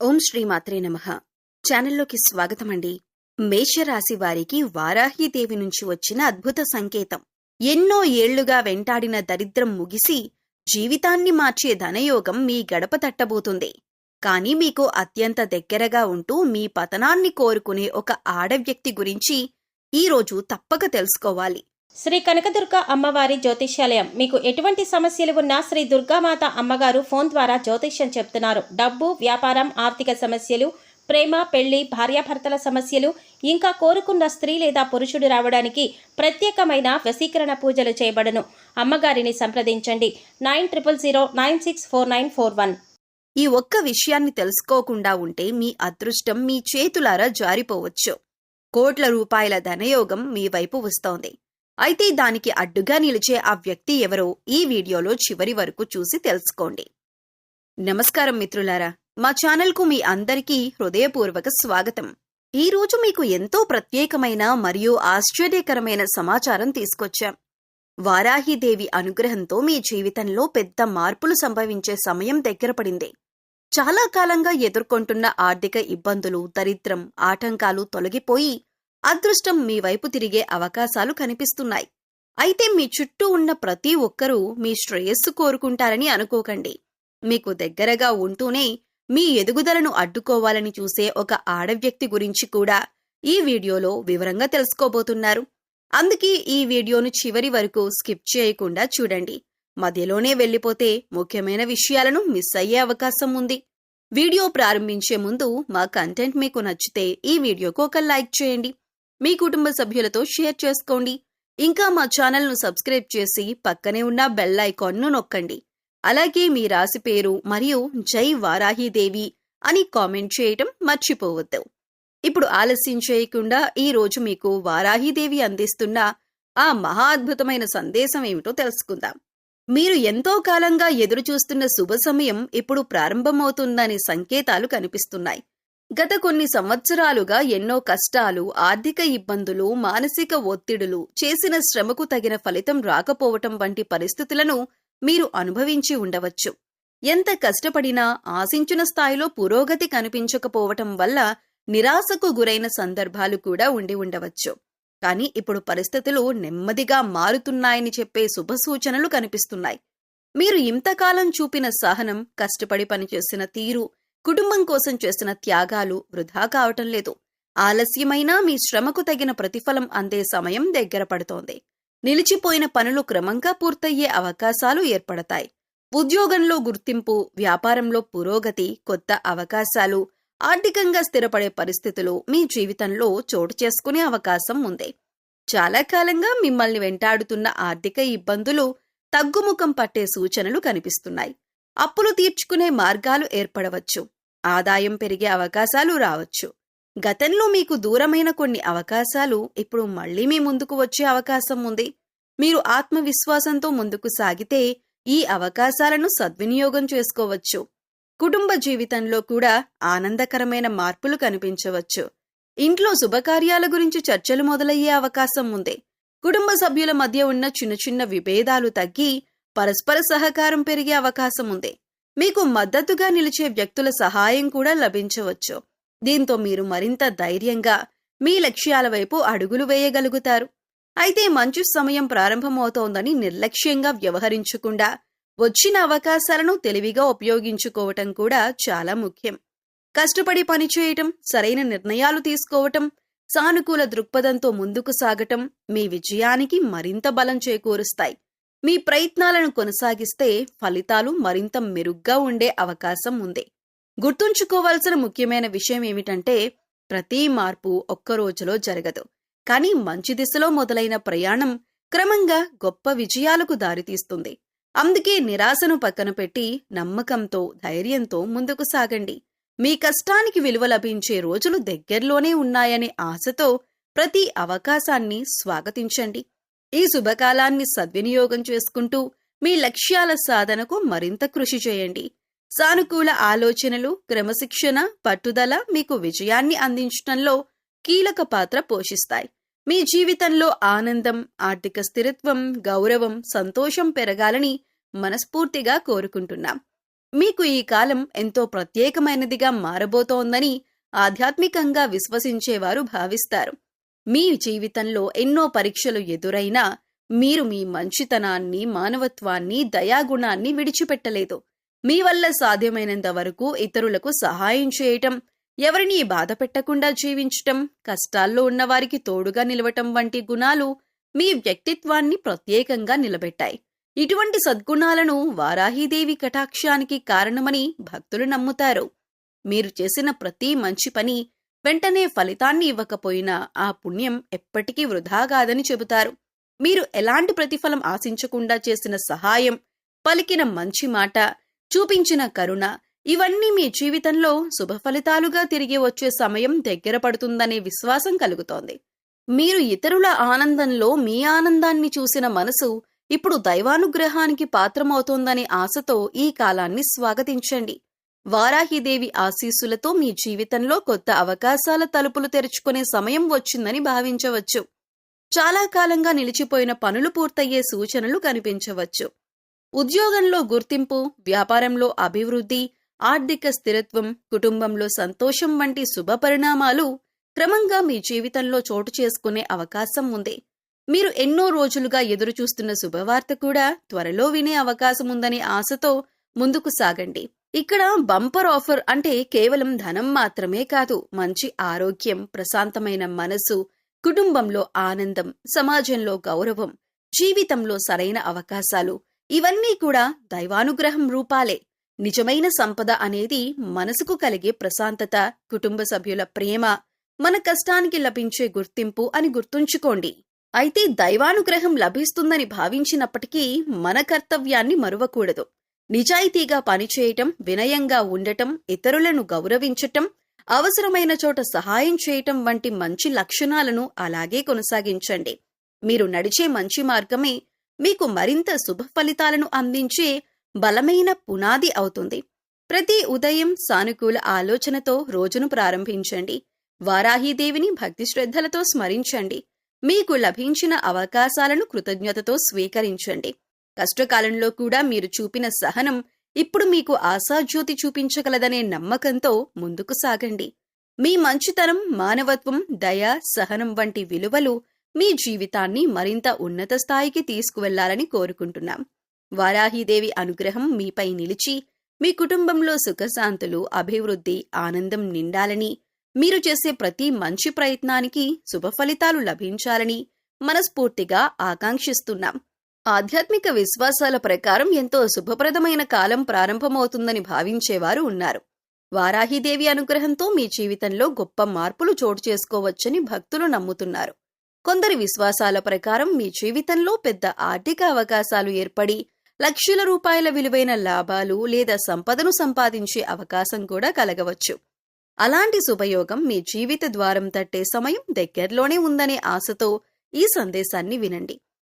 ఓం శ్రీమాత్రే నమః. ఛానల్లోకి స్వాగతమండి. మేషరాశి వారికి వారాహీదేవి నుంచి వచ్చిన అద్భుత సంకేతం. ఎన్నో ఏళ్లుగా వెంటాడిన దరిద్రం ముగిసి జీవితాన్ని మార్చే ధనయోగం మీ గడప తట్టబోతుంది. కానీ మీకు అత్యంత దగ్గరగా ఉంటూ మీ పతనాన్ని కోరుకునే ఒక ఆడవ్యక్తి గురించి ఈరోజు తప్పక తెలుసుకోవాలి. శ్రీ కనకదుర్గ అమ్మవారి జ్యోతిష్యాలయం. మీకు ఎటువంటి సమస్యలు ఉన్నా శ్రీ దుర్గామాత అమ్మగారు ఫోన్ ద్వారా జ్యోతిష్యం చెప్తున్నారు. డబ్బు, వ్యాపారం, ఆర్థిక సమస్యలు, ప్రేమ, పెళ్లి, భార్యాభర్తల సమస్యలు, ఇంకా కోరుకున్న స్త్రీ లేదా పురుషుడు రావడానికి ప్రత్యేకమైన వశీకరణ పూజలు చేయబడను. అమ్మగారిని సంప్రదించండి. 9000964941. ఈ ఒక్క విషయాన్ని తెలుసుకోకుండా ఉంటే మీ అదృష్టం మీ చేతులారా జారిపోవచ్చు. కోట్ల రూపాయల ధనయోగం మీ వైపు వస్తోంది. అయితే దానికి అడ్డుగా నిలిచే ఆ వ్యక్తి ఎవరో ఈ వీడియోలో చివరి వరకు చూసి తెలుసుకోండి. నమస్కారం మిత్రులారా, మా ఛానల్కు మీ అందరికీ హృదయపూర్వక స్వాగతం. ఈ రోజు మీకు ఎంతో ప్రత్యేకమైన మరియు ఆశ్చర్యకరమైన సమాచారం తీసుకొచ్చాం. వారాహీదేవి అనుగ్రహంతో మీ జీవితంలో పెద్ద మార్పులు సంభవించే సమయం దగ్గరపడింది. చాలా కాలంగా ఎదుర్కొంటున్న ఆర్థిక ఇబ్బందులు, దరిద్రం, ఆటంకాలు తొలగిపోయి అదృష్టం మీ వైపు తిరిగే అవకాశాలు కనిపిస్తున్నాయి. అయితే మీ చుట్టూ ఉన్న ప్రతి ఒక్కరూ మీ శ్రేయస్సు కోరుకుంటారని అనుకోకండి. మీకు దగ్గరగా ఉంటూనే మీ ఎదుగుదలను అడ్డుకోవాలని చూసే ఒక ఆడవ్యక్తి గురించి కూడా ఈ వీడియోలో వివరంగా తెలుసుకోబోతున్నారు. అందుకే ఈ వీడియోను చివరి వరకు స్కిప్ చేయకుండా చూడండి. మధ్యలోనే వెళ్లిపోతే ముఖ్యమైన విషయాలను మిస్ అయ్యే అవకాశం ఉంది. వీడియో ప్రారంభించే ముందు మా కంటెంట్ మీకు నచ్చితే ఈ వీడియోకు ఒక లైక్ చేయండి. మీ కుటుంబ సభ్యులతో షేర్ చేసుకోండి. ఇంకా మా ఛానల్ను సబ్స్క్రైబ్ చేసి పక్కనే ఉన్న బెల్ ఐకాన్ను నొక్కండి. అలాగే మీ రాశి పేరు మరియు జై వారాహీదేవి అని కామెంట్ చేయటం మర్చిపోవద్దు. ఇప్పుడు ఆలస్యం చేయకుండా ఈ రోజు మీకు వారాహీదేవి అందిస్తున్న ఆ మహా అద్భుతమైన సందేశం ఏమిటో తెలుసుకుందాం. మీరు ఎంతో కాలంగా ఎదురుచూస్తున్న శుభ సమయం ఇప్పుడు ప్రారంభమవుతుందనే సంకేతాలు కనిపిస్తున్నాయి. గత కొన్ని సంవత్సరాలుగా ఎన్నో కష్టాలు, ఆర్థిక ఇబ్బందులు, మానసిక ఒత్తిడులు, చేసిన శ్రమకు తగిన ఫలితం రాకపోవటం వంటి పరిస్థితులను మీరు అనుభవించి ఉండవచ్చు. ఎంత కష్టపడినా ఆశించిన స్థాయిలో పురోగతి కనిపించకపోవటం వల్ల నిరాశకు గురైన సందర్భాలు కూడా ఉండి ఉండవచ్చు. కానీ ఇప్పుడు పరిస్థితులు నెమ్మదిగా మారుతున్నాయని చెప్పే శుభసూచనలు కనిపిస్తున్నాయి. మీరు ఇంతకాలం చూపిన సహనం, కష్టపడి పనిచేసిన తీరు, కుటుంబం కోసం చేసిన త్యాగాలు వృధా కావటం లేదు. ఆలస్యమైనా మీ శ్రమకు తగిన ప్రతిఫలం అందే సమయం దగ్గర పడుతోంది. నిలిచిపోయిన పనులు క్రమంగా పూర్తయ్యే అవకాశాలు ఏర్పడతాయి. ఉద్యోగంలో గుర్తింపు, వ్యాపారంలో పురోగతి, కొత్త అవకాశాలు, ఆర్థికంగా స్థిరపడే పరిస్థితులు మీ జీవితంలో చోటు చేసుకునే అవకాశం ఉంది. చాలా కాలంగా మిమ్మల్ని వెంటాడుతున్న ఆర్థిక ఇబ్బందులు తగ్గుముఖం పట్టే సూచనలు కనిపిస్తున్నాయి. అప్పులు తీర్చుకునే మార్గాలు ఏర్పడవచ్చు. ఆదాయం పెరిగే అవకాశాలు రావచ్చు. గతంలో మీకు దూరమైన కొన్ని అవకాశాలు ఇప్పుడు మళ్లీ మీ ముందుకు వచ్చే అవకాశం ఉంది. మీరు ఆత్మవిశ్వాసంతో ముందుకు సాగితే ఈ అవకాశాలను సద్వినియోగం చేసుకోవచ్చు. కుటుంబ జీవితంలో కూడా ఆనందకరమైన మార్పులు కనిపించవచ్చు. ఇంట్లో శుభకార్యాల గురించి చర్చలు మొదలయ్యే అవకాశం ఉంది. కుటుంబ సభ్యుల మధ్య ఉన్న చిన్న చిన్న విభేదాలు తగ్గి పరస్పర సహకారం పెరిగే అవకాశం ఉంది. మీకు మద్దతుగా నిలిచే వ్యక్తుల సహాయం కూడా లభించవచ్చు. దీంతో మీరు మరింత ధైర్యంగా మీ లక్ష్యాల వైపు అడుగులు వేయగలుగుతారు. అయితే మంచి సమయం ప్రారంభమవుతోందని నిర్లక్ష్యంగా వ్యవహరించకుండా వచ్చిన అవకాశాలను తెలివిగా ఉపయోగించుకోవటం కూడా చాలా ముఖ్యం. కష్టపడి పనిచేయటం, సరైన నిర్ణయాలు తీసుకోవటం, సానుకూల దృక్పథంతో ముందుకు సాగటం మీ విజయానికి మరింత బలం చేకూరుస్తాయి. మీ ప్రయత్నాలను కొనసాగిస్తే ఫలితాలు మరింత మెరుగ్గా ఉండే అవకాశం ఉంది. గుర్తుంచుకోవాల్సిన ముఖ్యమైన విషయం ఏమిటంటే ప్రతి మార్పు ఒక్క రోజులో జరగదు. కానీ మంచి దిశలో మొదలైన ప్రయాణం క్రమంగా గొప్ప విజయాలకు దారితీస్తుంది. అందుకే నిరాశను పక్కన పెట్టి నమ్మకంతో, ధైర్యంతో ముందుకు సాగండి. మీ కష్టానికి విలువ లభించే రోజులు దగ్గరలోనే ఉన్నాయనే ఆశతో ప్రతి అవకాశాన్ని స్వాగతించండి. ఈ శుభకాలాన్ని సద్వినియోగం చేసుకుంటూ మీ లక్ష్యాల సాధనకు మరింత కృషి చేయండి. సానుకూల ఆలోచనలు, క్రమశిక్షణ, పట్టుదల మీకు విజయాన్ని అందించడంలో కీలక పాత్ర పోషిస్తాయి. మీ జీవితంలో ఆనందం, ఆర్థిక స్థిరత్వం, గౌరవం, సంతోషం పెరగాలని మనస్ఫూర్తిగా కోరుకుంటున్నాం. మీకు ఈ కాలం ఎంతో ప్రత్యేకమైనదిగా మారబోతోందని ఆధ్యాత్మికంగా విశ్వసించేవారు భావిస్తారు. మీ జీవితంలో ఎన్నో పరీక్షలు ఎదురైనా మీరు మీ మంచితనాన్ని, మానవత్వాన్ని, దయాగుణాన్ని విడిచిపెట్టలేదు. మీ వల్ల సాధ్యమైనంత వరకు ఇతరులకు సహాయం చేయటం, ఎవరినీ బాధ పెట్టకుండా జీవించటం, కష్టాల్లో ఉన్నవారికి తోడుగా నిలవటం వంటి గుణాలు మీ వ్యక్తిత్వాన్ని ప్రత్యేకంగా నిలబెట్టాయి. ఇటువంటి సద్గుణాలను వారాహీదేవి కటాక్షానికి కారణమని భక్తులు నమ్ముతారు. మీరు చేసిన ప్రతి మంచి పని వెంటనే ఫలితాన్ని ఇవ్వకపోయినా ఆ పుణ్యం ఎప్పటికీ వృధా కాదని చెబుతారు. మీరు ఎలాంటి ప్రతిఫలం ఆశించకుండా చేసిన సహాయం, పలికిన మంచి మాట, చూపించిన కరుణ ఇవన్నీ మీ జీవితంలో శుభ ఫలితాలుగా తిరిగి వచ్చే సమయం దగ్గర పడుతుందనే విశ్వాసం కలుగుతోంది. మీరు ఇతరుల ఆనందంలో మీ ఆనందాన్ని చూసిన మనసు ఇప్పుడు దైవానుగ్రహానికి పాత్రమవుతోందనే ఆశతో ఈ కాలాన్ని స్వాగతించండి. వారాహిదేవి ఆశీస్సులతో మీ జీవితంలో కొత్త అవకాశాల తలుపులు తెరుచుకునే సమయం వచ్చిందని భావించవచ్చు. చాలా కాలంగా నిలిచిపోయిన పనులు పూర్తయ్యే సూచనలు కనిపించవచ్చు. ఉద్యోగంలో గుర్తింపు, వ్యాపారంలో అభివృద్ధి, ఆర్థిక స్థిరత్వం, కుటుంబంలో సంతోషం వంటి శుభ పరిణామాలు క్రమంగా మీ జీవితంలో చోటు చేసుకునే అవకాశం ఉంది. మీరు ఎన్నో రోజులుగా ఎదురుచూస్తున్న శుభవార్త కూడా త్వరలో వినే అవకాశం ఉందనే ఆశతో ముందుకు సాగండి. ఇక్కడ బంపర్ ఆఫర్ అంటే కేవలం ధనం మాత్రమే కాదు, మంచి ఆరోగ్యం, ప్రశాంతమైన మనసు, కుటుంబంలో ఆనందం, సమాజంలో గౌరవం, జీవితంలో సరైన అవకాశాలు ఇవన్నీ కూడా దైవానుగ్రహం రూపాలే. నిజమైన సంపద అనేది మనసుకు కలిగే ప్రశాంతత, కుటుంబ సభ్యుల ప్రేమ, మన కష్టానికి లభించే గుర్తింపు అని గుర్తుంచుకోండి. అయితే దైవానుగ్రహం లభిస్తుందని భావించినప్పటికీ మన కర్తవ్యాన్ని మరువకూడదు. నిజాయితీగా పనిచేయటం, వినయంగా ఉండటం, ఇతరులను గౌరవించటం, అవసరమైన చోట సహాయం చేయటం వంటి మంచి లక్షణాలను అలాగే కొనసాగించండి. మీరు నడిచే మంచి మార్గమే మీకు మరింత శుభ ఫలితాలను అందించే బలమైన పునాది అవుతుంది. ప్రతి ఉదయం సానుకూల ఆలోచనతో రోజును ప్రారంభించండి. వారాహీదేవిని భక్తి శ్రద్ధలతో స్మరించండి. మీకు లభించిన అవకాశాలను కృతజ్ఞతతో స్వీకరించండి. కష్టకాలంలో కూడా మీరు చూపిన సహనం ఇప్పుడు మీకు ఆశాజ్యోతి చూపించగలదనే నమ్మకంతో ముందుకు సాగండి. మీ మంచితనం, మానవత్వం, దయ, సహనం వంటి విలువలు మీ జీవితాన్ని మరింత ఉన్నత స్థాయికి తీసుకువెళ్లాలని కోరుకుంటున్నాం. వారాహీదేవి అనుగ్రహం మీపై నిలిచి మీ కుటుంబంలో సుఖశాంతులు, అభివృద్ధి, ఆనందం నిండాలని, మీరు చేసే ప్రతి మంచి ప్రయత్నానికి శుభ ఫలితాలు లభించాలని మనస్ఫూర్తిగా ఆకాంక్షిస్తున్నాం. ఆధ్యాత్మిక విశ్వాసాల ప్రకారం ఎంతో శుభప్రదమైన కాలం ప్రారంభమవుతుందని భావించేవారు ఉన్నారు. వారాహీదేవి అనుగ్రహంతో మీ జీవితంలో గొప్ప మార్పులు చోటు చేసుకోవచ్చని భక్తులు నమ్ముతున్నారు. కొందరి విశ్వాసాల ప్రకారం మీ జీవితంలో పెద్ద ఆర్థిక అవకాశాలు ఏర్పడి లక్షల రూపాయల విలువైన లాభాలు లేదా సంపదను సంపాదించే అవకాశం కూడా కలగవచ్చు. అలాంటి శుభయోగం మీ జీవిత ద్వారం తట్టే సమయం దగ్గరలోనే ఉందనే ఆశతో ఈ సందేశాన్ని వినండి.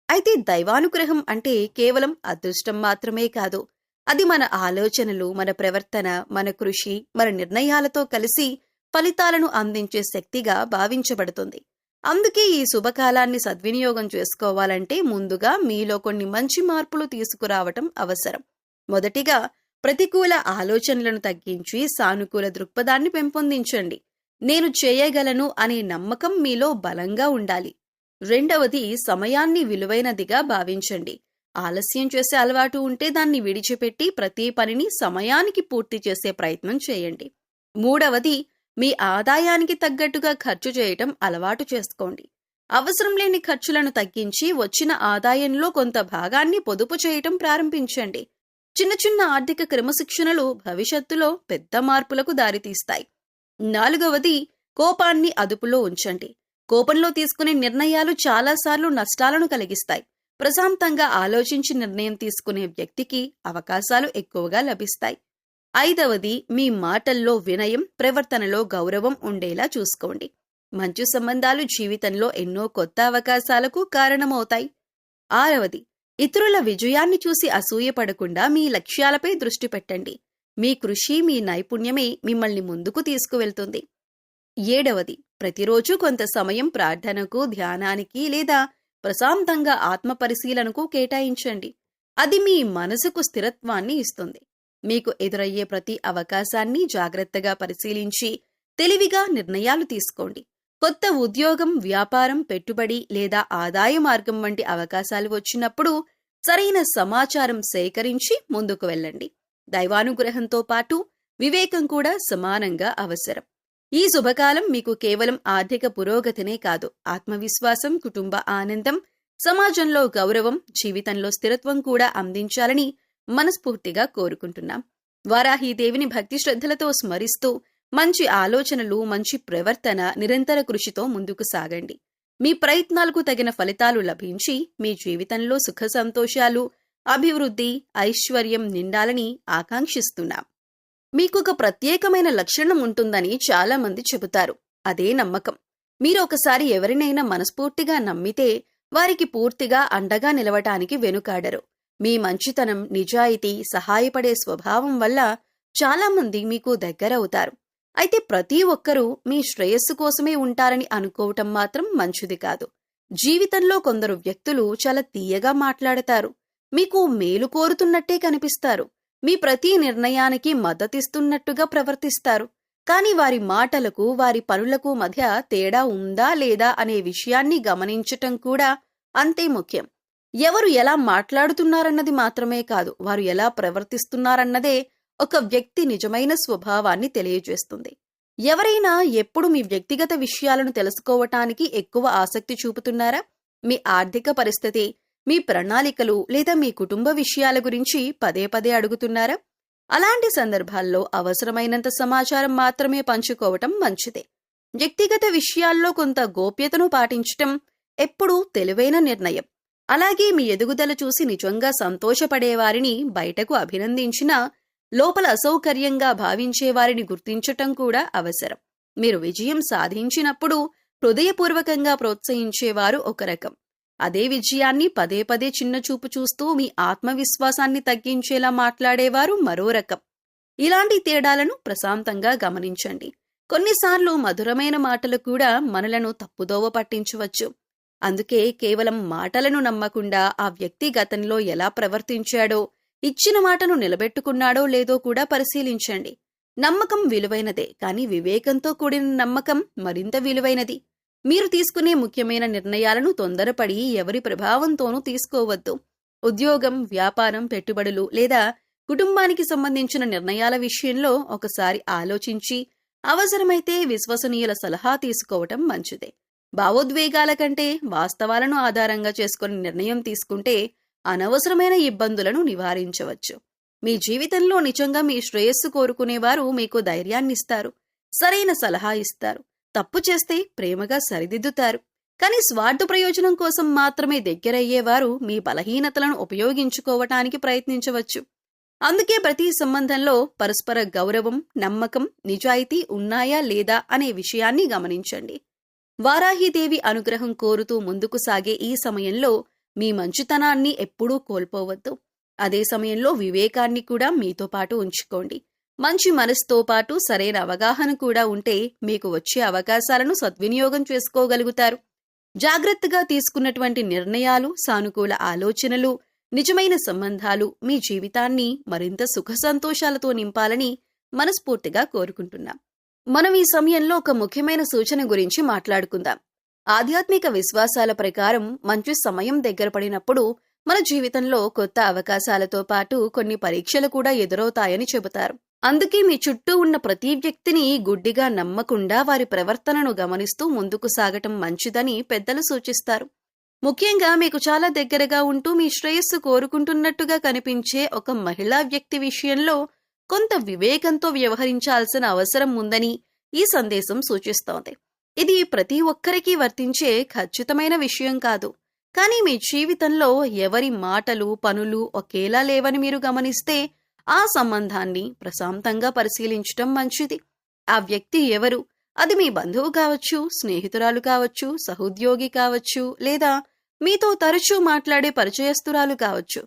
అయితే దైవానుగ్రహం అంటే కేవలం అదృష్టం మాత్రమే కాదు. అది మన ఆలోచనలు, మన ప్రవర్తన, మన కృషి, మన నిర్ణయాలతో కలిసి ఫలితాలను అందించే శక్తిగా భావించబడుతుంది. అందుకే ఈ శుభకాలాన్ని సద్వినియోగం చేసుకోవాలంటే ముందుగా మీలో కొన్ని మంచి మార్పులు తీసుకురావటం అవసరం. మొదటిగా ప్రతికూల ఆలోచనలను తగ్గించి సానుకూల దృక్పథాన్ని పెంపొందించండి. నేను చేయగలను అనే నమ్మకం మీలో బలంగా ఉండాలి. రెండవది, సమయాన్ని విలువైనదిగా భావించండి. ఆలస్యం చేసే అలవాటు ఉంటే దాన్ని విడిచిపెట్టి ప్రతి పనిని సమయానికి పూర్తి చేసే ప్రయత్నం చేయండి. మూడవది, మీ ఆదాయానికి తగ్గట్టుగా ఖర్చు చేయటం అలవాటు చేసుకోండి. అవసరం లేని ఖర్చులను తగ్గించి వచ్చిన ఆదాయంలో కొంత భాగాన్ని పొదుపు చేయటం ప్రారంభించండి. చిన్న చిన్న ఆర్థిక క్రమశిక్షణలు భవిష్యత్తులో పెద్ద మార్పులకు దారితీస్తాయి. నాలుగవది, కోపాన్ని అదుపులో ఉంచండి. కోపంలో తీసుకునే నిర్ణయాలు చాలాసార్లు నష్టాలను కలిగిస్తాయి. ప్రశాంతంగా ఆలోచించి నిర్ణయం తీసుకునే వ్యక్తికి అవకాశాలు ఎక్కువగా లభిస్తాయి. ఐదవది, మీ మాటల్లో వినయం, ప్రవర్తనలో గౌరవం ఉండేలా చూసుకోండి. మంచి సంబంధాలు జీవితంలో ఎన్నో కొత్త అవకాశాలకు కారణమవుతాయి. ఆరవది, ఇతరుల విజయాన్ని చూసి అసూయపడకుండా మీ లక్ష్యాలపై దృష్టి పెట్టండి. మీ కృషి, మీ నైపుణ్యమే మిమ్మల్ని ముందుకు తీసుకువెళ్తుంది. ఏడవది, ప్రతిరోజు కొంత సమయం ప్రార్థనకు, ధ్యానానికి లేదా ప్రశాంతంగా ఆత్మ పరిశీలనకు కేటాయించండి. అది మీ మనసుకు స్థిరత్వాన్ని ఇస్తుంది. మీకు ఎదురయ్యే ప్రతి అవకాశాన్ని జాగ్రత్తగా పరిశీలించి తెలివిగా నిర్ణయాలు తీసుకోండి. కొత్త ఉద్యోగం, వ్యాపారం, పెట్టుబడి లేదా ఆదాయ మార్గం వంటి అవకాశాలు వచ్చినప్పుడు సరైన సమాచారం సేకరించి ముందుకు వెళ్ళండి. దైవానుగ్రహంతో పాటు వివేకం కూడా సమానంగా అవసరం. ఈ శుభకాలం మీకు కేవలం ఆర్థిక పురోగతినే కాదు, ఆత్మవిశ్వాసం, కుటుంబ ఆనందం, సమాజంలో గౌరవం, జీవితంలో స్థిరత్వం కూడా అందించాలని మనస్ఫూర్తిగా కోరుకుంటున్నాం. వారాహీదేవిని భక్తి శ్రద్ధలతో స్మరిస్తూ మంచి ఆలోచనలు, మంచి ప్రవర్తన, నిరంతర కృషితో ముందుకు సాగండి. మీ ప్రయత్నాలకు తగిన ఫలితాలు లభించి మీ జీవితంలో సుఖ సంతోషాలు, అభివృద్ధి, ఐశ్వర్యం నిండాలని ఆకాంక్షిస్తున్నాం. మీకొక ప్రత్యేకమైన లక్షణం ఉంటుందని చాలా మంది చెబుతారు. అదే నమ్మకం. మీరు ఒకసారి ఎవరినైనా మనస్ఫూర్తిగా నమ్మితే వారికి పూర్తిగా అండగా నిలవటానికి వెనుకాడరు. మీ మంచితనం, నిజాయితీ, సహాయపడే స్వభావం వల్ల చాలా మంది మీకు దగ్గరవుతారు. అయితే ప్రతి ఒక్కరూ మీ శ్రేయస్సు కోసమే ఉంటారని అనుకోవటం మాత్రం మంచిది కాదు. జీవితంలో కొందరు వ్యక్తులు చాలా తీయగా మాట్లాడతారు, మీకు మేలు కోరుతున్నట్టే కనిపిస్తారు, మీ ప్రతి నిర్ణయానికి మద్దతిస్తున్నట్టుగా ప్రవర్తిస్తారు. కానీ వారి మాటలకు, వారి పనులకు మధ్య తేడా ఉందా లేదా అనే విషయాన్ని గమనించటం కూడా అంతే ముఖ్యం. ఎవరు ఎలా మాట్లాడుతున్నారన్నది మాత్రమే కాదు, వారు ఎలా ప్రవర్తిస్తున్నారన్నదే ఒక వ్యక్తి నిజమైన స్వభావాన్ని తెలియజేస్తుంది. ఎవరైనా ఎప్పుడు మీ వ్యక్తిగత విషయాలను తెలుసుకోవటానికి ఎక్కువ ఆసక్తి చూపుతున్నారా? మీ ఆర్థిక పరిస్థితి, మీ ప్రణాళికలు లేదా మీ కుటుంబ విషయాల గురించి పదే పదే అడుగుతున్నారా? అలాంటి సందర్భాల్లో అవసరమైనంత సమాచారం మాత్రమే పంచుకోవటం మంచిదే. వ్యక్తిగత విషయాల్లో కొంత గోప్యతను పాటించటం ఎప్పుడూ తెలివైన నిర్ణయం. అలాగే మీ ఎదుగుదల చూసి నిజంగా సంతోషపడేవారిని బయటకు అభినందించినా లోపల అసౌకర్యంగా భావించేవారిని గుర్తించటం కూడా అవసరం. మీరు విజయం సాధించినప్పుడు హృదయపూర్వకంగా ప్రోత్సహించేవారు ఒక రకం. అదే విజయాన్ని పదే పదే చిన్నచూపు చూస్తూ మీ ఆత్మవిశ్వాసాన్ని తగ్గించేలా మాట్లాడేవారు మరో రకం. ఇలాంటి తేడాలను ప్రశాంతంగా గమనించండి. కొన్నిసార్లు మధురమైన మాటలు కూడా మనలను తప్పుదోవ పట్టించవచ్చు. అందుకే కేవలం మాటలను నమ్మకుండా ఆ వ్యక్తి గతంలో ఎలా ప్రవర్తించాడో, ఇచ్చిన మాటను నిలబెట్టుకున్నాడో లేదో కూడా పరిశీలించండి. నమ్మకం విలువైనదే, కానీ వివేకంతో కూడిన నమ్మకం మరింత విలువైనది. మీరు తీసుకునే ముఖ్యమైన నిర్ణయాలను తొందరపడి ఎవరి ప్రభావంతోనూ తీసుకోవద్దు. ఉద్యోగం, వ్యాపారం, పెట్టుబడులు లేదా కుటుంబానికి సంబంధించిన నిర్ణయాల విషయంలో ఒకసారి ఆలోచించి అవసరమైతే విశ్వసనీయుల సలహా తీసుకోవటం మంచిదే. భావోద్వేగాల కంటే వాస్తవాలను ఆధారంగా చేసుకుని నిర్ణయం తీసుకుంటే అనవసరమైన ఇబ్బందులను నివారించవచ్చు. మీ జీవితంలో నిజంగా మీ శ్రేయస్సు కోరుకునేవారు మీకు ధైర్యాన్నిస్తారు, సరైన సలహా ఇస్తారు, తప్పు చేస్తే ప్రేమగా సరిదిద్దుతారు. కానీ స్వార్థ ప్రయోజనం కోసం మాత్రమే దగ్గరయ్యేవారు మీ బలహీనతలను ఉపయోగించుకోవటానికి ప్రయత్నించవచ్చు. అందుకే ప్రతి సంబంధంలో పరస్పర గౌరవం, నమ్మకం, నిజాయితీ ఉన్నాయా లేదా అనే విషయాన్ని గమనించండి. వారాహీదేవి అనుగ్రహం కోరుతూ ముందుకు సాగే ఈ సమయంలో మీ మంచితనాన్ని ఎప్పుడూ కోల్పోవద్దు. అదే సమయంలో వివేకాన్ని కూడా మీతో పాటు ఉంచుకోండి. మంచి మనసుతో పాటు సరైన అవగాహన కూడా ఉంటే మీకు వచ్చే అవకాశాలను సద్వినియోగం చేసుకోగలుగుతారు. జాగ్రత్తగా తీసుకున్నటువంటి నిర్ణయాలు, సానుకూల ఆలోచనలు, నిజమైన సంబంధాలు మీ జీవితాన్ని మరింత సుఖ సంతోషాలతో నింపాలని మనస్ఫూర్తిగా కోరుకుంటున్నాం. మనం ఈ సమయంలో ఒక ముఖ్యమైన సూచన గురించి మాట్లాడుకుందాం. ఆధ్యాత్మిక విశ్వాసాల ప్రకారం మంచి సమయం దగ్గర పడినప్పుడు మన జీవితంలో కొత్త అవకాశాలతో పాటు కొన్ని పరీక్షలు కూడా ఎదురవుతాయని చెబుతారు. అందుకే మీ చుట్టూ ఉన్న ప్రతి వ్యక్తిని గుడ్డిగా నమ్మకుండా వారి ప్రవర్తనను గమనిస్తూ ముందుకు సాగటం మంచిదని పెద్దలు సూచిస్తారు. ముఖ్యంగా మీకు చాలా దగ్గరగా ఉంటూ మీ శ్రేయస్సు కోరుకుంటున్నట్టుగా కనిపించే ఒక మహిళా వ్యక్తి విషయంలో కొంత వివేకంతో వ్యవహరించాల్సిన అవసరం ఉందని ఈ సందేశం సూచిస్తోంది. ఇది ప్రతి ఒక్కరికి వర్తించే ఖచ్చితమైన విషయం కాదు. కానీ మీ జీవితంలో ఎవరి మాటలు, పనులు ఒకేలా లేవని మీరు గమనిస్తే ఆ సంబంధాన్ని ప్రశాంతంగా పరిశీలించటం మంచిది. ఆ వ్యక్తి ఎవరు? అది మీ బంధువు కావచ్చు, స్నేహితురాలు కావచ్చు, సహోద్యోగి కావచ్చు, లేదా మీతో తరచూ మాట్లాడే పరిచయస్తురాలు కావచ్చు.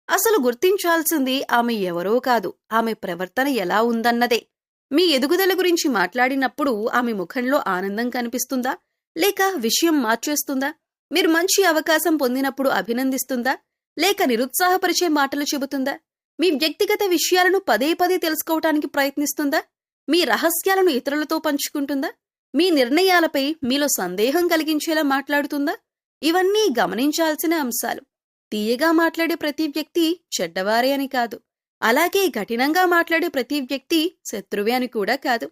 అసలు గుర్తించాల్సింది ఆమె ఎవరో కాదు, ఆమె ప్రవర్తన ఎలా ఉందన్నదే. మీ ఎదుగుదల గురించి మాట్లాడినప్పుడు ఆమె ముఖంలో ఆనందం కనిపిస్తుందా, లేక విషయం మార్చేస్తుందా? మీరు మంచి అవకాశం పొందినప్పుడు అభినందిస్తుందా, లేక నిరుత్సాహపరిచే మాటలు చెబుతుందా? మీ వ్యక్తిగత విషయాలను పదే పదే తెలుసుకోవటానికి ప్రయత్నిస్తుందా? మీ రహస్యాలను ఇతరులతో పంచుకుంటుందా? మీ నిర్ణయాలపై మీలో సందేహం కలిగించేలా మాట్లాడుతుందా? ఇవన్నీ గమనించాల్సిన అంశాలు. తీయగా మాట్లాడే ప్రతి వ్యక్తి చెడ్డవారే అని కాదు. అలాగే కఠినంగా మాట్లాడే ప్రతి వ్యక్తి శత్రువే అని కూడా కాదు.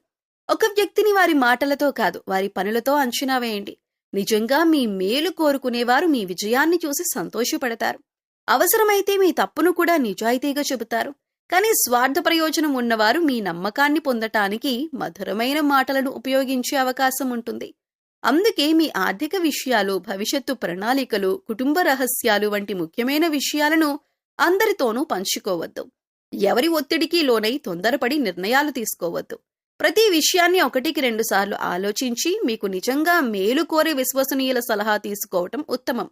ఒక వ్యక్తిని వారి మాటలతో కాదు, వారి పనులతో అంచనా వేయండి. నిజంగా మీ మేలు కోరుకునేవారు మీ విజయాన్ని చూసి సంతోషపడతారు. అవసరమైతే మీ తప్పును కూడా నిజాయితీగా చెబుతారు. కానీ స్వార్థ ప్రయోజనం ఉన్నవారు మీ నమ్మకాన్ని పొందటానికి మధురమైన మాటలను ఉపయోగించే అవకాశం ఉంటుంది. అందుకే మీ ఆర్థిక విషయాలు, భవిష్యత్తు ప్రణాళికలు, కుటుంబ రహస్యాలు వంటి ముఖ్యమైన విషయాలను అందరితోనూ పంచుకోవద్దు. ఎవరి ఒత్తిడికి లోనై తొందరపడి నిర్ణయాలు తీసుకోవద్దు. ప్రతి విషయాన్ని 1-2 సార్లు ఆలోచించి మీకు నిజంగా మేలు కోరే విశ్వసనీయుల సలహా తీసుకోవటం ఉత్తమం.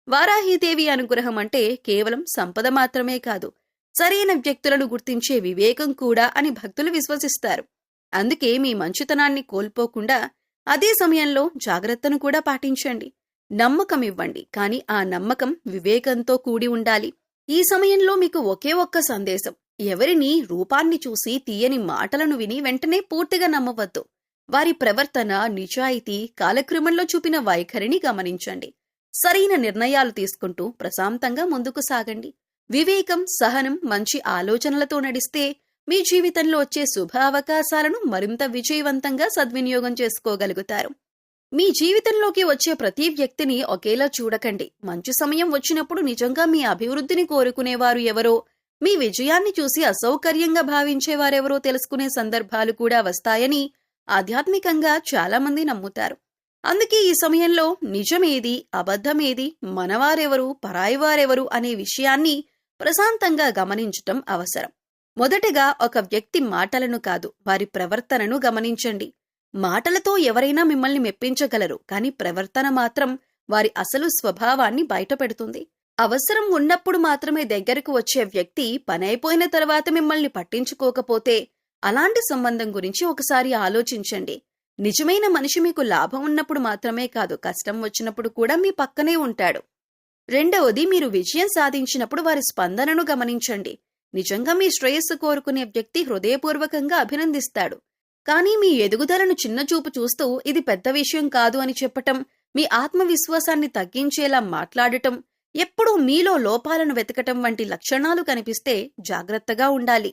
వారాహీదేవి అనుగ్రహం అంటే కేవలం సంపద మాత్రమే కాదు, సరైన వ్యక్తులను గుర్తించే వివేకం కూడా అని భక్తులు విశ్వసిస్తారు. అందుకే మీ మంచితనాన్ని కోల్పోకుండా అదే సమయంలో జాగ్రత్తను కూడా పాటించండి. నమ్మకం ఇవ్వండి, కానీ ఆ నమ్మకం వివేకంతో కూడి ఉండాలి. ఈ సమయంలో మీకు ఒకే ఒక్క సందేశం: ఎవరిని రూపాన్ని చూసి తీయని మాటలను విని వెంటనే పూర్తిగా నమ్మవద్దు. వారి ప్రవర్తన, నిజాయితీ, కాలక్రమంలో చూపిన వైఖరిని గమనించండి. సరైన నిర్ణయాలు తీసుకుంటూ ప్రశాంతంగా ముందుకు సాగండి. వివేకం, సహనం, మంచి ఆలోచనలతో నడిస్తే మీ జీవితంలో వచ్చే శుభ అవకాశాలను మరింత విజయవంతంగా సద్వినియోగం చేసుకోగలుగుతారు. మీ జీవితంలోకి వచ్చే ప్రతి వ్యక్తిని ఒకేలా చూడకండి. మంచి సమయం వచ్చినప్పుడు నిజంగా మీ అభివృద్ధిని కోరుకునేవారు ఎవరో, మీ విజయాన్ని చూసి అసౌకర్యంగా భావించేవారెవరో తెలుసుకునే సందర్భాలు కూడా వస్తాయని ఆధ్యాత్మికంగా చాలామంది నమ్ముతారు. అందుకే ఈ సమయంలో నిజమేది, అబద్ధమేది, మనవారెవరు, పరాయివారెవరు అనే విషయాన్ని ప్రశాంతంగా గమనించటం అవసరం. మొదటగా ఒక వ్యక్తి మాటలను కాదు, వారి ప్రవర్తనను గమనించండి. మాటలతో ఎవరైనా మిమ్మల్ని మెప్పించగలరు, కానీ ప్రవర్తన మాత్రం వారి అసలు స్వభావాన్ని బయటపెడుతుంది. అవసరం ఉన్నప్పుడు మాత్రమే దగ్గరకు వచ్చే వ్యక్తి పనైపోయిన తర్వాత మిమ్మల్ని పట్టించుకోకపోతే అలాంటి సంబంధం గురించి ఒకసారి ఆలోచించండి. నిజమైన మనిషి మీకు లాభం ఉన్నప్పుడు మాత్రమే కాదు, కష్టం వచ్చినప్పుడు కూడా మీ పక్కనే ఉంటాడు. రెండవది, మీరు విజయం సాధించినప్పుడు వారి స్పందనను గమనించండి. నిజంగా మీ శ్రేయస్సు కోరుకునే వ్యక్తి హృదయపూర్వకంగా అభినందిస్తాడు. కానీ మీ ఎదుగుదలను చిన్నచూపు చూస్తూ ఇది పెద్ద విషయం కాదు అని చెప్పటం, మీ ఆత్మవిశ్వాసాన్ని తగ్గించేలా మాట్లాడటం, ఎప్పుడూ మీలో లోపాలను వెతకటం వంటి లక్షణాలు కనిపిస్తే జాగ్రత్తగా ఉండాలి.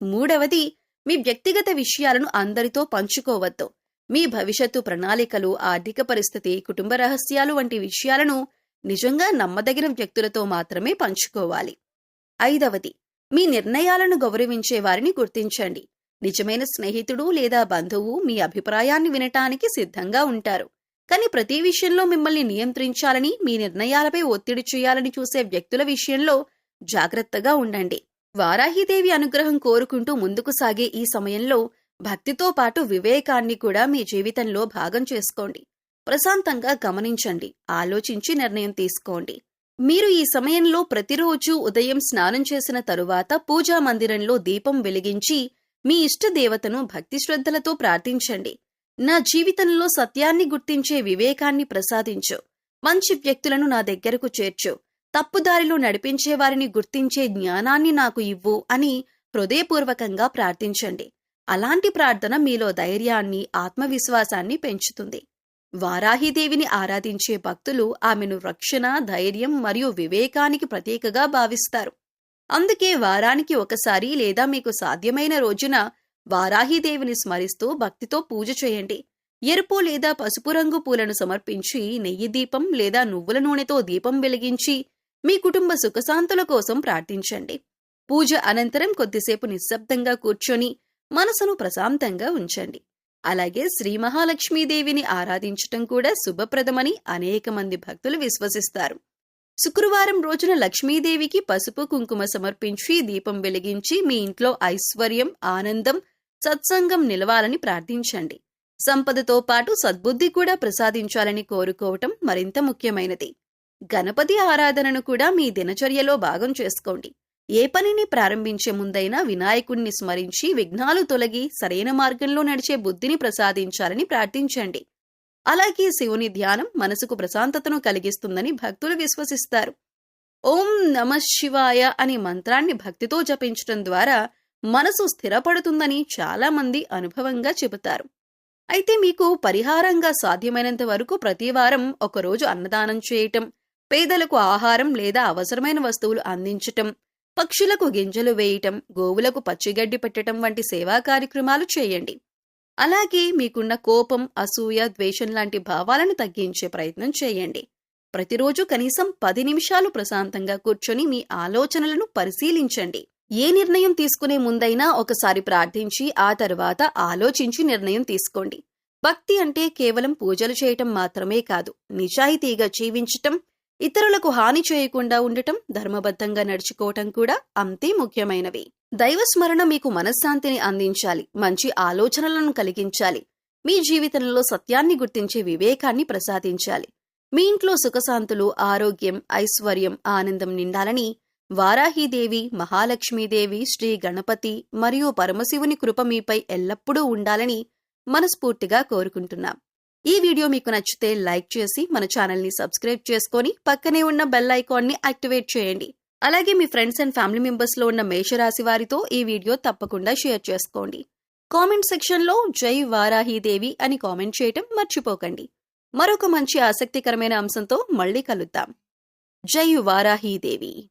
మూడవది, మీ వ్యక్తిగత విషయాలను అందరితో పంచుకోవద్దు. మీ భవిష్యత్తు ప్రణాళికలు, ఆర్థిక పరిస్థితి, కుటుంబ రహస్యాలు వంటి విషయాలను నిజంగా నమ్మదగిన వ్యక్తులతో మాత్రమే పంచుకోవాలి. ఐదవది, మీ నిర్ణయాలను గౌరవించే వారిని గుర్తించండి. నిజమైన స్నేహితుడు లేదా బంధువు మీ అభిప్రాయాన్ని వినటానికి సిద్ధంగా ఉంటారు. కానీ ప్రతి విషయంలో మిమ్మల్ని నియంత్రించాలని, మీ నిర్ణయాలపై ఒత్తిడి చేయాలని చూసే వ్యక్తుల విషయంలో జాగ్రత్తగా ఉండండి. వారాహీదేవి అనుగ్రహం కోరుకుంటూ ముందుకు సాగే ఈ సమయంలో భక్తితో పాటు వివేకాన్ని కూడా మీ జీవితంలో భాగం చేసుకోండి. ప్రశాంతంగా గమనించండి, ఆలోచించి నిర్ణయం తీసుకోండి. మీరు ఈ సమయంలో ప్రతిరోజు ఉదయం స్నానం చేసిన తరువాత పూజా మందిరంలో దీపం వెలిగించి మీ ఇష్ట దేవతను భక్తి శ్రద్ధలతో ప్రార్థించండి. నా జీవితంలో సత్యాన్ని గుర్తించే వివేకాన్ని ప్రసాదించు, మంచి వ్యక్తులను నా దగ్గరకు చేర్చు, తప్పుదారిలో నడిపించే వారిని గుర్తించే జ్ఞానాన్ని నాకు ఇవ్వు అని హృదయపూర్వకంగా ప్రార్థించండి. అలాంటి ప్రార్థన మీలో ధైర్యాన్ని, ఆత్మవిశ్వాసాన్ని పెంచుతుంది. వారాహీదేవిని ఆరాధించే భక్తులు ఆమెను రక్షణ, ధైర్యం మరియు వివేకానికి ప్రతీకగా భావిస్తారు. అందుకే వారానికి ఒకసారి లేదా మీకు సాధ్యమైన రోజున వారాహీదేవిని స్మరిస్తూ భక్తితో పూజ చేయండి. ఎరుపు లేదా పసుపు రంగు పూలను సమర్పించి నెయ్యి దీపం లేదా నువ్వుల నూనెతో దీపం వెలిగించి మీ కుటుంబ సుఖశాంతుల కోసం ప్రార్థించండి. పూజ అనంతరం కొద్దిసేపు నిశ్శబ్దంగా కూర్చొని మనసును ప్రశాంతంగా ఉంచండి. అలాగే శ్రీ మహాలక్ష్మీదేవిని ఆరాధించటం కూడా శుభప్రదమని అనేక మంది భక్తులు విశ్వసిస్తారు. శుక్రవారం రోజున లక్ష్మీదేవికి పసుపు కుంకుమ సమర్పించి దీపం వెలిగించి మీ ఇంట్లో ఐశ్వర్యం, ఆనందం, సత్సంగం నిలవాలని ప్రార్థించండి. సంపదతో పాటు సద్బుద్ధి కూడా ప్రసాదించాలని కోరుకోవటం మరింత ముఖ్యమైనది. గణపతి ఆరాధనను కూడా మీ దినచర్యలో భాగం చేసుకోండి. ఏ పనిని ప్రారంభించే ముందైనా వినాయకుణ్ణి స్మరించి విఘ్నాలు తొలగి సరైన మార్గంలో నడిచే బుద్ధిని ప్రసాదించాలని ప్రార్థించండి. అలాగే శివుని ధ్యానం మనసుకు ప్రశాంతతను కలిగిస్తుందని భక్తులు విశ్వసిస్తారు. ఓం నమః శివాయ అనే మంత్రాన్ని భక్తితో జపించడం ద్వారా మనసు స్థిరపడుతుందని చాలామంది అనుభవంగా చెబుతారు. అయితే మీకు పరిహారంగా సాధ్యమైనంత వరకు ప్రతివారం ఒకరోజు అన్నదానం చేయటం, పేదలకు ఆహారం లేదా అవసరమైన వస్తువులు అందించటం, పక్షులకు గింజలు వేయటం, గోవులకు పచ్చిగడ్డి పెట్టటం వంటి సేవా కార్యక్రమాలు చేయండి. అలాగే మీకున్న కోపం, అసూయ, ద్వేషం లాంటి భావాలను తగ్గించే ప్రయత్నం చేయండి. ప్రతిరోజు కనీసం 10 నిమిషాలు ప్రశాంతంగా కూర్చొని మీ ఆలోచనలను పరిశీలించండి. ఏ నిర్ణయం తీసుకునే ముందైనా ఒకసారి ప్రార్థించి ఆ తర్వాత ఆలోచించి నిర్ణయం తీసుకోండి. భక్తి అంటే కేవలం పూజలు చేయటం మాత్రమే కాదు, నిజాయితీగా జీవించటం, ఇతరులకు హాని చేయకుండా ఉండటం, ధర్మబద్ధంగా నడుచుకోవటం కూడా అంతే ముఖ్యమైనవి. దైవస్మరణ మీకు మనశ్శాంతిని అందించాలి, మంచి ఆలోచనలను కలిగించాలి, మీ జీవితంలో సత్యాన్ని గుర్తించే వివేకాన్ని ప్రసాదించాలి. మీ ఇంట్లో సుఖశాంతులు, ఆరోగ్యం, ఐశ్వర్యం, ఆనందం నిండాలని వారాహీదేవి, మహాలక్ష్మీదేవి, శ్రీ గణపతి మరియు పరమశివుని కృప మీపై ఎల్లప్పుడూ ఉండాలని మనస్ఫూర్తిగా కోరుకుంటున్నాం. ఈ వీడియో మీకు నచ్చితే లైక్ చేసి మన ఛానల్ని సబ్స్క్రైబ్ చేసుకొని పక్కనే ఉన్న బెల్ ఐకాన్ని యాక్టివేట్ చేయండి. అలాగే మీ ఫ్రెండ్స్ అండ్ ఫ్యామిలీ మెంబర్స్లో ఉన్న మేషరాశి వారితో ఈ వీడియో తప్పకుండా షేర్ చేసుకోండి. కామెంట్ సెక్షన్లో జై వారాహీదేవి అని కామెంట్ చేయటం మర్చిపోకండి. మరొక మంచి ఆసక్తికరమైన అంశంతో మళ్ళీ కలుద్దాం. జై వారాహీదేవి.